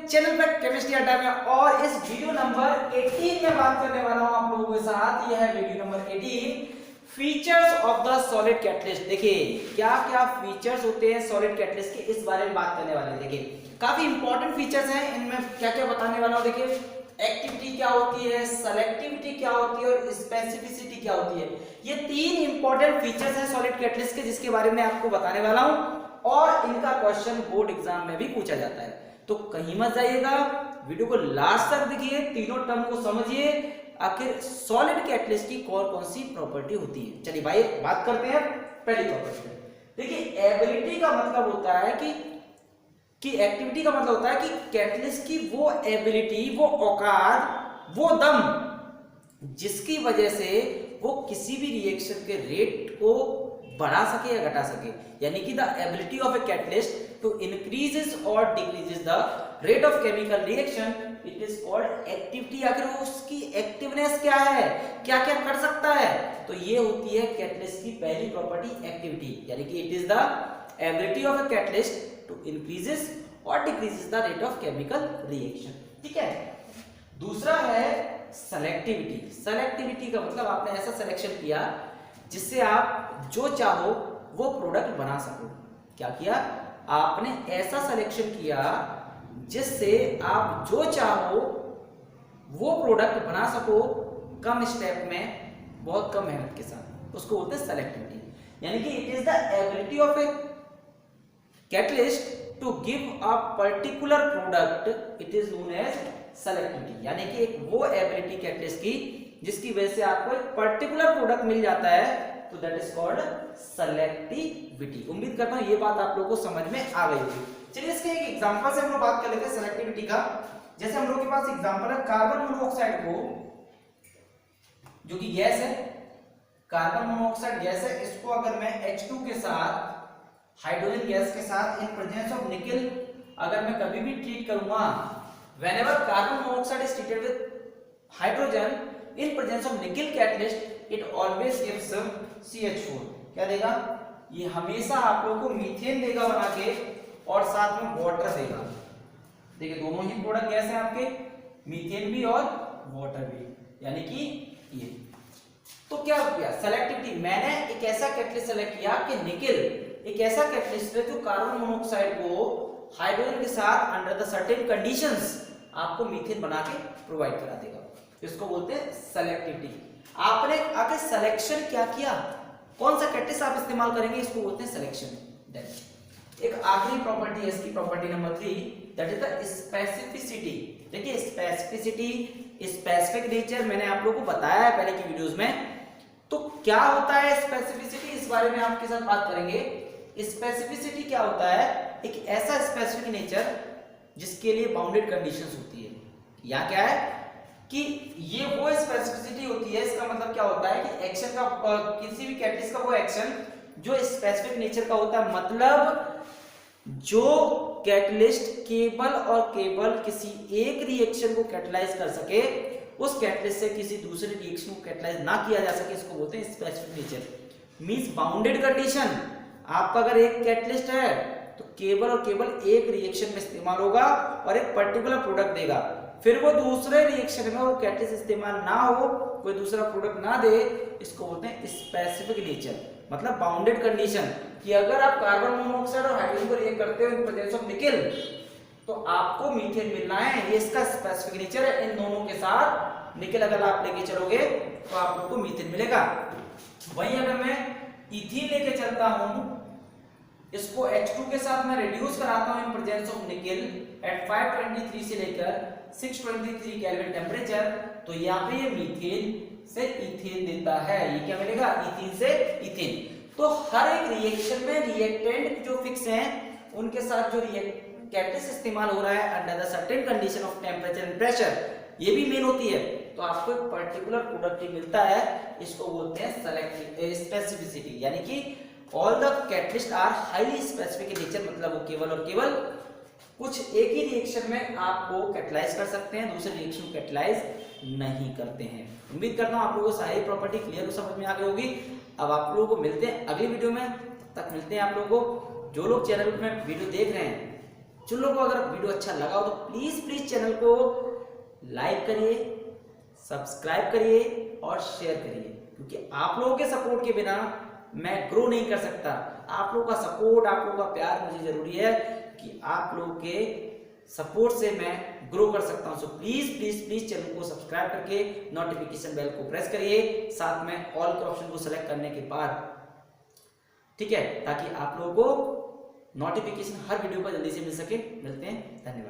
Channel पे chemistry अड्डा में और इस वीडियो नंबर 18 में बात करने वाला हूं आप लोगों के साथ। यह है video number 18, features of the solid catalyst. देखिए क्या क्या फीचर्स होते हैं सॉलिड कैटलिस्ट के, इस बारे में बात करने वाले हैं। देखिए काफी इंपॉर्टेंट फीचर्स हैं, इनमें क्या क्या बताने वाला हूं। देखिए एक्टिविटी क्या होती है, सेलेक्टिविटी क्या होती है और स्पेसिफिसिटी क्या होती है। ये तीन इंपॉर्टेंट फीचर्स हैं सॉलिड कैटलिस्ट के, जिसके बारे में आपको बताने वाला हूं और इनका क्वेश्चन बोर्ड एग्जाम में भी पूछा जाता है। तो कहीं मत जाइएगा, वीडियो को लास्ट तक देखिए, तीनों टर्म को समझिए, आखिर सॉलिड कैटलिस्ट की कौन कौन सी प्रॉपर्टी होती है। चलिए भाई बात करते हैं पहली प्रॉपर्टी। देखिए एबिलिटी का मतलब होता है कि एक्टिविटी का मतलब होता है कि कैटलिस्ट की वो एबिलिटी, वो औकात, वो दम जिसकी वजह से वो किसी भी रिएक्शन के रेट को बढ़ा सके या घटा सके। यानी कि the ability of a catalyst to increases और decreases the rate of chemical reaction, it is called activity. आखिर उसकी एक्टिवनेस क्या है, क्या क्या कर सकता है, तो ये होती है कैटलिस्ट की पहली प्रॉपर्टी, एक्टिविटी। यानी कि it is the ability of a catalyst to increases और decreases the rate of chemical reaction. ठीक है। दूसरा है सेलेक्टिविटी। सेलेक्टिविटी का मतलब आपने ऐसा सिलेक्शन किया जिससे आप जो चाहो वो प्रोडक्ट बना सको। क्या किया आपने, ऐसा सिलेक्शन किया जिससे आप जो चाहो वो प्रोडक्ट बना सको कम स्टेप में, बहुत कम मेहनत के साथ, उसको बोलते हैं सेलेक्टिविटी। यानी कि it is the ability of a catalyst to give a particular product, it is known as selectivity. यानी कि एक वो एबिलिटी कैटलिस्ट की जिसकी वजह से आपको एक पर्टिकुलर प्रोडक्ट मिल जाता है, तो दैट इज कॉल्ड सेलेक्टिविटी। उम्मीद करता हूं ये बात आप लोगों को समझ में आ गई होगी। चलिए इसके एक एग्जांपल से हम लोग बात कर लेते हैं सेलेक्टिविटी का। जैसे हम लोग के पास एग्जांपल है कार्बन मोनोऑक्साइड को, जो कि गैस है, कार्बन मोनोऑक्साइड गैस है, इसको अगर मैं H2 के साथ, हाइड्रोजन गैस के साथ इन प्रेजेंस ऑफ निकल अगर मैं कभी भी ट्रीट करूंगा, whenever carbon monoxide is treated with hydrogen in presence of निकल catalyst, it always gives CH4। क्या देगा, ये हमेशा आप लोगों को मीथेन देगा बना के और साथ में वाटर देगा। देखिए दोनों ही प्रोडक्ट गैस है आपके, मीथेन भी और वाटर भी, यानी कि ये। तो क्या किया सेलेक्टिविटी, मैंने एक ऐसा कैटलिस्ट सेलेक्ट किया कि निकल एक ऐसा कैटलिस्ट है जो कार्बन मोनोऑक्साइड को हाइड्रोजन के साथ अंडर द सर्टेन कंडीशंस आपको मीथेन बना के प्रोवाइड करा देगा। इसको बोलते हैं सेलेक्टिविटी। आपने आके सिलेक्शन क्या किया, कौन सा कैटलिस्ट आप इस्तेमाल करेंगे, इसको बोलते हैं सिलेक्शन। एक आखिरी प्रॉपर्टी है इसकी, property number 3, that is the specificity. देखिए स्पेसिफिसिटी, स्पेसिफिक नेचर मैंने आप लोगों को बताया है पहले की वीडियोस में। तो क्या होता है स्पेसिफिसिटी, इस बारे में आपके साथ बात करेंगे। स्पेसिफिसिटी क्या होता है, एक ऐसा स्पेसिफिक नेचर जिसके लिए बाउंडेड कंडीशंस होती है। या क्या है कि ये वो स्पेसिफिसिटी होती है, इसका मतलब क्या होता है कि एक्शन का, किसी भी कैटलिस्ट का वो एक्शन जो स्पेसिफिक नेचर का होता है, मतलब जो कैटलिस्ट केवल और केवल किसी एक रिएक्शन को कैटलाइज कर सके, उस कैटलिस्ट से किसी दूसरे रिएक्शन को कैटलाइज ना किया जा सके, इसको बोलते हैं specific nature. Means bounded condition. आपका अगर एक कैटलिस्ट है तो केवल और केवल एक रिएक्शन में इस्तेमाल होगा और एक पर्टिकुलर प्रोडक्ट देगा, फिर वो दूसरे रिएक्शन में वो कैटलिस्ट इस्तेमाल ना हो, कोई दूसरा प्रोडक्ट ना दे, इसको बोलते हैं स्पेसिफिक नेचर। मतलब बाउंडेड कंडीशन कि अगर आप कार्बन मोनोऑक्साइड और हाइड्रोजन को रिएक्ट करते हो इन प्रेजेंस ऑफ निकल, तो आपको मीथेन मिलना है, ये इसका स्पेसिफिक नेचर है। इन दोनों के साथ निकल अगर आप लेके चलोगे तो आप लोग को मीथेन मिलेगा। वहीं अगर मैं इथीन लेके चलता हूं, इसको H2 के साथ मैं रिड्यूस कराता हूं in presence of nickel at 523 से लेकर 623 केल्विन टेम्परेचर, तो यहाँ पे ये मीथेन से इथेन देता है। ये क्या मिलेगा, इथीन से इथेन। तो हर एक रिएक्शन में रिएक्टेंट जो फिक्स हैं, उनके साथ जो कैटलिस्ट इस्तेमाल हो रहा है under the certain condition of temperature and pressure, ये भी मेन होती है। तो आपको एक पर्टिकुलर प्रोडक्ट मिलता है, इसको बोलते हैं स्पेसिफिसिटी। यानी कि all the catalyst are highly specific in nature, मतलब वो केवल और केवल कुछ एक ही रिएक्शन में आपको कैटलाइज कर सकते हैं, दूसरे रिएक्शन को कैटलाइज नहीं करते हैं। उम्मीद करता हूं आप लोगों को सारी प्रॉपर्टी क्लियर समझ में आ गई होगी। अब आप लोगों को मिलते हैं अगली वीडियो में, तब तक मिलते हैं आप लोगों को। जो लोग चैनल में वीडियो देख रहे हैं जिन लोगों को अगर वीडियो अच्छा लगा हो तो प्लीज चैनल को लाइक करिए, सब्सक्राइब करिए और शेयर करिए, क्योंकि आप लोगों के सपोर्ट के बिना मैं ग्रो नहीं कर सकता। आप लोगों का सपोर्ट, आप लोगों का प्यार मुझे जरूरी है कि आप लोगों के सपोर्ट से मैं ग्रो कर सकता हूं। सो प्लीज चैनल को सब्सक्राइब करके नोटिफिकेशन बेल को प्रेस करिए, साथ में ऑल के ऑप्शन को सेलेक्ट करने के बाद, ठीक है, ताकि आप लोगों को नोटिफिकेशन हर वीडियो का जल्दी से मिल सके। मिलते हैं, धन्यवाद।